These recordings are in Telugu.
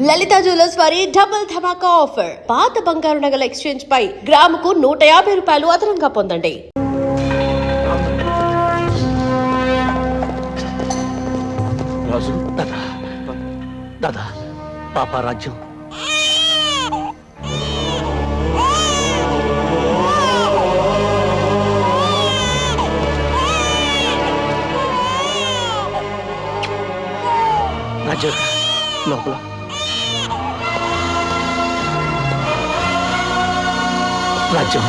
లలిత జ్యువెలర్స్ వారి డబుల్ ధమాకా ఆఫర్. పాత బంగారు నగల ఎక్స్చేంజ్ పై గ్రాముకు 150 రూపాయలు అదనంగా పొందండి. రాజు దాదా దాదా పాప రాజ్యం రాజ్యం లోపల రాజ్యం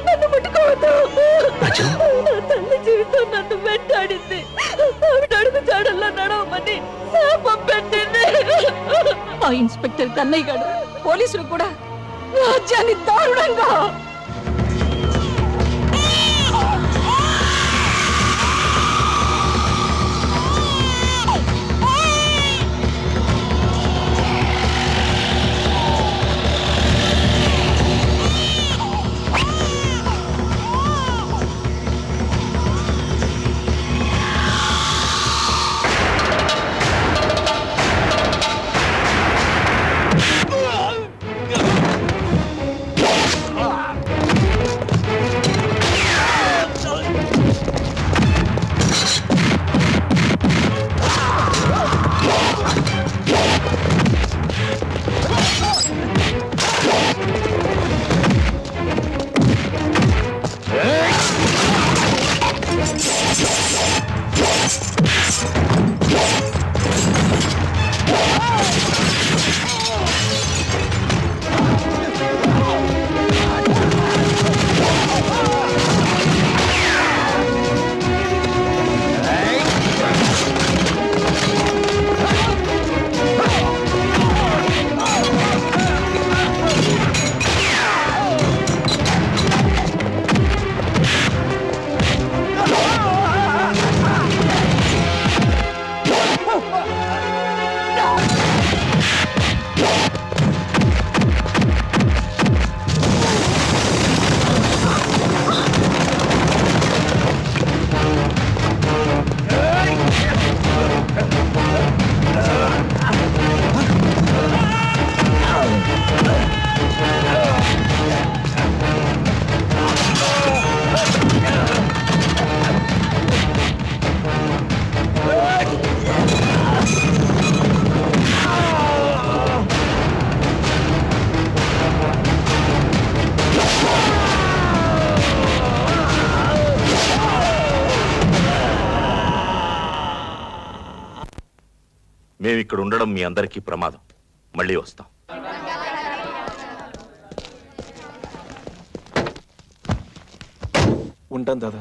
నన్ను ముట్టుకోవద్దు. రాజ్యం నా తల్లి జీవితం నన్ను వెంటాడింది. ఆవిడ అడుగు జాడల్లో నడవమని శాపం పెట్టింది. ఆ ఇన్స్పెక్టర్ కన్నయ్య గారు పోలీసులు కూడా రాజ్యాన్ని దారుణంగా మేమిక్కడ ఉండడం మీ అందరికీ ప్రమాదం. మళ్ళీ వస్తాం. ఉంటాను దాదా.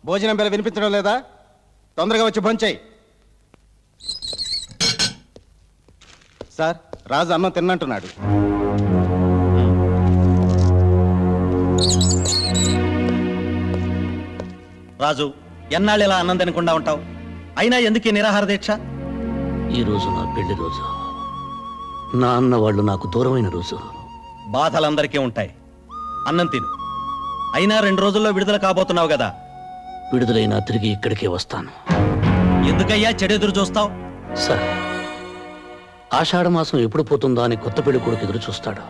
భోజనం బెల వినిపించడం లేదా? తొందరగా వచ్చి భోంచేయి. సార్, రాజు అన్నం తిన్నంటున్నాడు. రాజు, ఎన్నాళ్ళు ఇలా అన్నం తినకుండా ఉంటావు? అయినా ఎందుకు ఈ నిరాహార దీక్ష? ఈ రోజు నా పెళ్లి రోజు. నా అన్న వాళ్ళు నాకు దూరమైన రోజు. బాధలందరికీ ఉంటాయి. అన్నం తిను. అయినా 2 రోజుల్లో విడుదల కాబోతున్నావు కదా. విడుదలైనా తిరిగి ఇక్కడికే వస్తాను. ఎందుకయ్యా చెడెదురు చూస్తావు? సార్, ఆషాఢ మాసం ఎప్పుడు పోతుందా అని కొత్త పెళ్లి కొడుకు ఎదురు చూస్తాడు.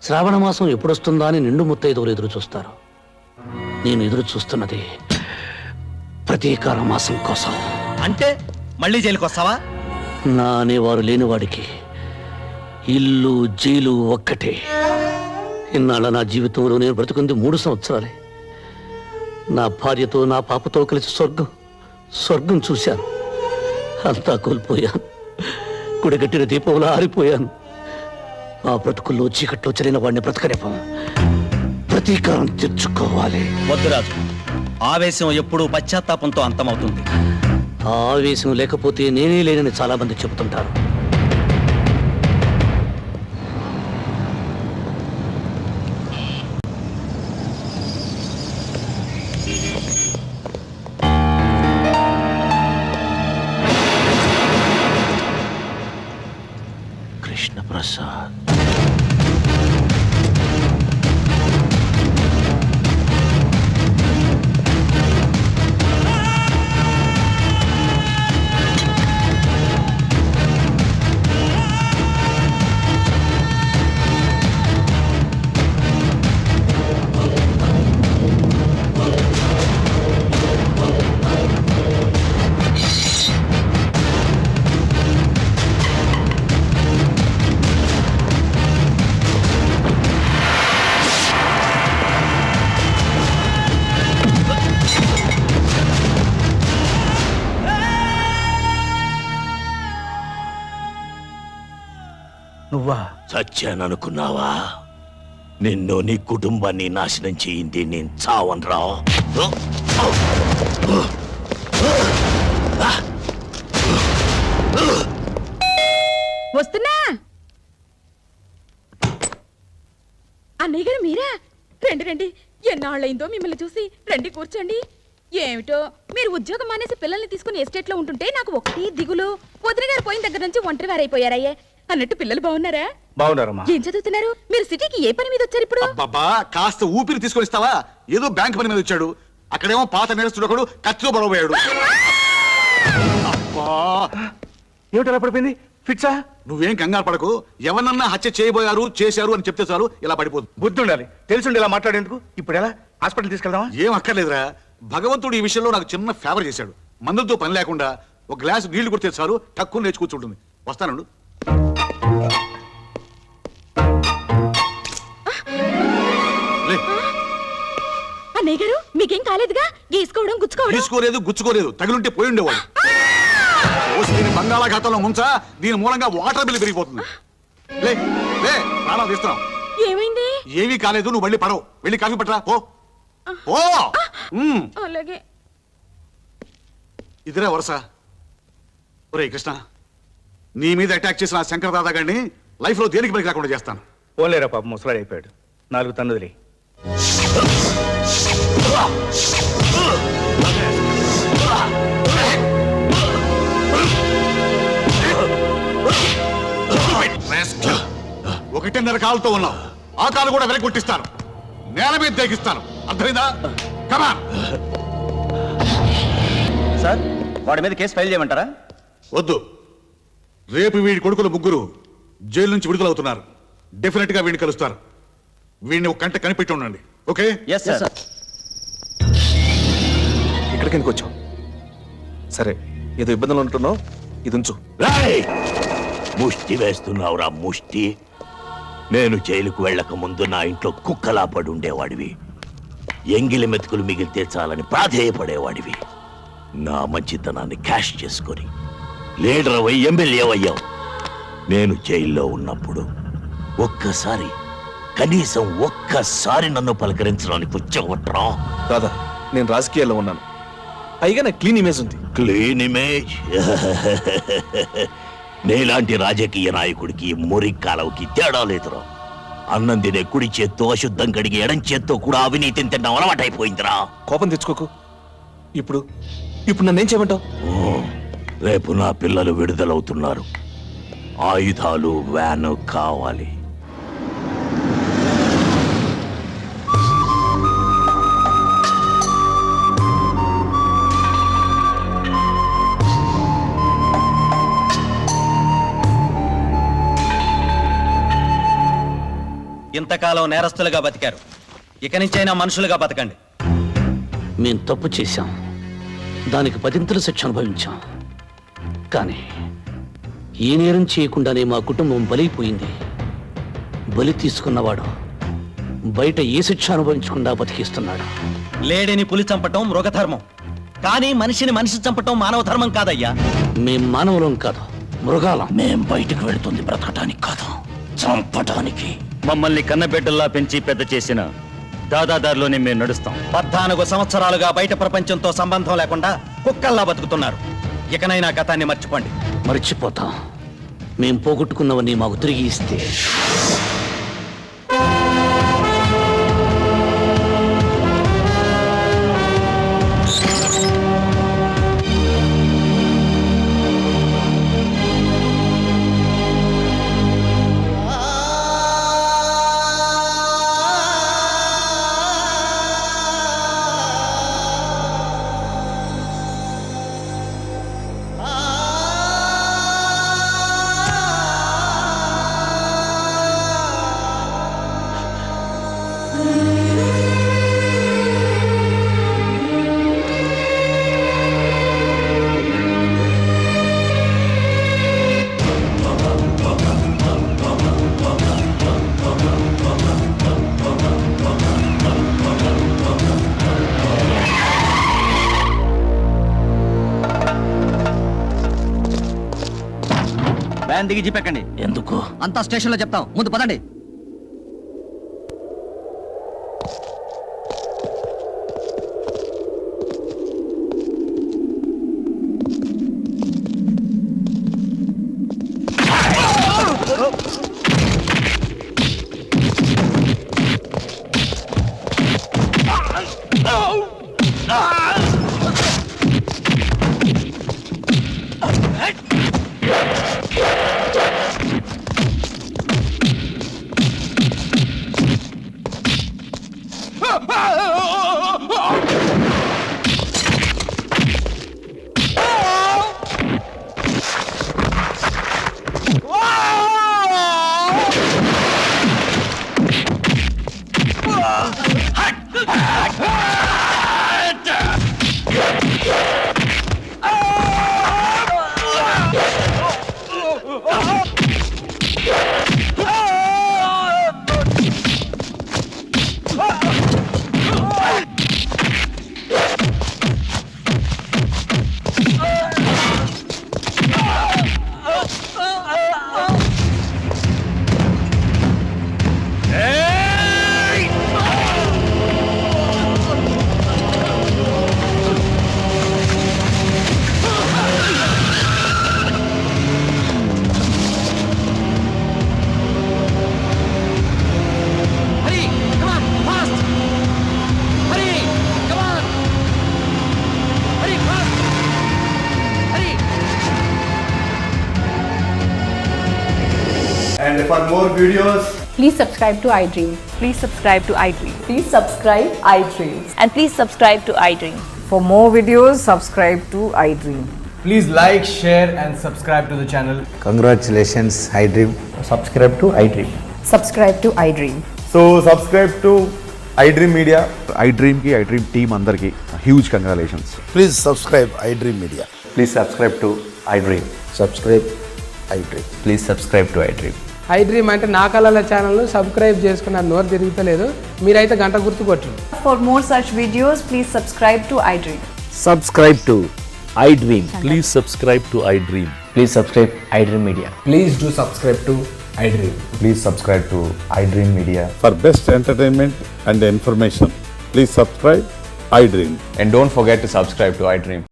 శ్రావణ మాసం ఎప్పుడొస్తుందా అని నిండు ముత్తైదువులు ఎదురు చూస్తారు. నేను ఎదురు చూస్తున్నది ప్రతీకార మాసం కోసం. అంటే మళ్ళీ జైలుకి వస్తావా? నా అనేవారు లేనివాడికి ఇల్లు జైలు ఒక్కటే. ఇన్నాళ్ళ నా జీవితంలో నేను బ్రతుకుంది 3 సంవత్సరాలే. నా భార్యతో నా పాపతో కలిసి స్వర్గం చూశాను. అంతా కోల్పోయాను. కుడగట్టిన దీపంలో ఆరిపోయాను. ఆ బ్రతుకుల్లో చీకట్లో చెరిన వాడిని బ్రతకనివ్వం. ప్రతీకారం తెచ్చుకోవాలి. వద్దు రాజు, ఆవేశం ఎప్పుడూ పశ్చాత్తాపంతో అంతమవుతుంది. ఆ ఆవేశం లేకపోతే నేనే లేనని చాలా మంది చెబుతుంటారు. కృష్ణ ప్రసాద్, నువ్వా? చచ్చాననుకున్నావా? నిన్ను నీ కుటుంబాన్ని నాశనం చేయింది నేను చావనరా. వస్తున్నా. అన్నయ్య గారు మీరా? రండి రండి, ఎన్నాళ్ళైందో మిమ్మల్ని చూసి. రండి కూర్చోండి. ఏమిటో మీరు ఉద్యోగం మానేసి పిల్లల్ని తీసుకుని ఎస్టేట్ లో ఉంటుంటే నాకు ఒకటి దిగులు. వదిన గారు పోయిన దగ్గర నుంచి ఒంటరి వారైపోయారయ్యే. అన్నట్టు పిల్లలు బాగున్నారా? బాగున్నారమ్మా. ఏం చదువుతున్నారు? మీరు సిటీకి ఏ పని మీద వచ్చారు ఇప్పుడు? బాబా, కాస్త ఊపిరి తీసుకొని ఇస్తావా? ఏదో బ్యాంక్ పని మీద వచ్చాడు. అక్కడేమో పాత నేరస్తుడు ఒకడు కత్తిలో బలపోయాడు. ఏమిటలా పడిపోయింది? ఫిట్సా? నువ్వేం కంగారు పడకు. ఎవరన్నా హత్య చేశారు అని చెప్తే చాలు ఇలా పడిపోతుంది. బుద్ధి ఉండాలి. తెలిసిండి ఇలా మాట్లాడేందుకు. ఇప్పుడు ఎలా? హాస్పిటల్ తీసుకెళ్దామా? ఏం అక్కర్లేదురా. భగవంతుడు ఈ విషయంలో నాకు చిన్న ఫేవర్ చేశాడు. మందులతో పని లేకుండా ఒక గ్లాసు నీళ్లు కొడితే చాలు టక్కుని లేచి కూర్చుంటుంది. వస్తానండు. అన్నయ్య గారు మీకేం కాలేదుగా? గీసుకోవడం గుచ్చుకోవడం? గుచ్చుకోలేదు. తగిలుంటే పోయి ఉండేవాడు. దీని బంగాళాఖాతంలో ముంచా. దీని మూలంగా వాటర్ బిల్ పెరిగిపోతుంది. లే లే, ప్రాణాలు తీస్తున్నాం. ఏమైంది? ఏమీ కాలేదు. నువ్వు మళ్ళీ పడవు. వెళ్ళి కాఫీ పట్టరా. ఓ ఓ అలాగే. ఇదిరా వరుస. ఒరే కృష్ణ, నీ మీద అటాక్ చేసిన ఆ శంకర్ దాదా గారిని లైఫ్ లో దేనికి పనికి రాకుండా చేస్తాను. పోలేరా పాప, ముసలాడు అయిపోయాడు. 4 తన్నుదిలి. కింద కాలుతో ఉన్నావు ఆ కాలు కూడా వెనక్కి కొట్టిస్తాను నేల మీద తెగిస్తాను అర్థమైందా కమాన్ సార్ వాడి మీద కేసు ఫైల్ చేయమంటారా? వద్దు రేపు వీడి కొడుకులు ముగ్గురు జైలు నుంచి విడుదలవుతున్నారు డెఫినెట్ గా వీడిని కలుస్తారు వీడిని ఒక కంట కనిపెట్టి ఉండండి ఓకే ఎస్ సార్. ఇక్కడికి ఎందుకు వచ్చావు? సరే ఏదో ఇబ్బందులు ఉంటున్నావు, ఇది ఉంచు. రాయ్ ముష్టి వేస్తున్నావురా ముష్టి. నేను జైలుకు వెళ్ళక ముందు నా ఇంట్లో కుక్కలా పడి ఉండేవాడివి. ఎంగిలి మెతుకులు మిగిలితే చాలని ప్రాధేయపడేవాడివి. నా మంచితనాన్ని క్యాష్ చేసుకొని లీడర్ అయ్యి ఎమ్మెల్యే అయ్యావు. నేను జైల్లో ఉన్నప్పుడు కనీసం ఒక్కసారి నన్ను పలకరించడానికి వచ్చావట్రా? దాదా నేను రాజకీయాల్లో ఉన్నాను, పైగా నాకు క్లీన్ ఇమేజ్ ఉంది. Clean image? నేలాంటి రాజకీయ నాయకుడికి మురికి కాలవకి తేడా లేదురా. అన్నం తినే కుడి చేత్తో అశుద్ధం కడిగి ఎడం చేత్తో కూడా అవినీతిని తినడం అలవాటైపోయిందిరా. కోపం తెచ్చుకోకు. ఇప్పుడు నన్నేం చేయమంటావు? రేపు నా పిల్లలు విడుదలవుతున్నారు. ఆయుధాలు వ్యాను కావాలి. ఇంతకాలం నేరస్తులుగా బతికారు, ఇక నుంచైనా మనుషులుగా బతకండి. మేం తప్పు చేశాం, దానికి 10 శిక్ష అనుభవించాం. కానీ ఏ నేరం చేయకుండానే మా కుటుంబం బలైపోయింది. బలి తీసుకున్నవాడు బయట ఏ శిక్ష అనుభవించకుండా బతికిస్తున్నాడు. లేడిని పులి చంపటం మృగధర్మం, కానీ మనిషిని మనిషి చంపటం మానవ ధర్మం కాదయ్యా. మేం మానవులం కాదు, మృగాలం. మేం బయటకు వెళుతుంది బ్రతకటానికి కాదు, చంపటానికి. మమ్మల్ని కన్నబిడ్డల్లా పెంచి పెద్ద చేసిన దాదాదారిలోనే మేము నడుస్తాం. 14 సంవత్సరాలుగా బయట ప్రపంచంతో సంబంధం లేకుండా కుక్కల్లా బతుకుతున్నారు. ఇకనైనా గతాన్ని మర్చిపోండి. మర్చిపోతాం. మేం పోగొట్టుకున్నవన్నీ మాకు తిరిగి ఇస్తే. వ్యాన్ దిగి జీపెక్కండి. ఎందుకు? అంతా స్టేషన్లో చెప్తాం, ముందు పదండి. And for more videos, Please subscribe to iDream. Please subscribe to iDream. Please subscribe iDream. And please subscribe to iDream. For more videos, subscribe to iDream. Please like, share and subscribe to the channel. Congratulations, iDream. Subscribe to iDream. Subscribe to iDream. So subscribe to iDream Media. iDream కి iDream టీమ్ అందరికి huge congratulations. Please subscribe iDream Media. Please subscribe to iDream. Subscribe iDream. Please subscribe to iDream. iDream అంటే నా కళల ఛానల్ సబ్స్క్రైబ్ చేసుకున్న నోరు తిరుగుతలేదు, మీరైతే గంట గుర్తు కొట్టండి. For more such videos, please subscribe to iDream. Subscribe to iDream. Please subscribe to iDream. Please subscribe iDream Media. Please do subscribe to iDream. Please subscribe to iDream Media. For best entertainment and information, please subscribe iDream. And don't forget to subscribe to iDream.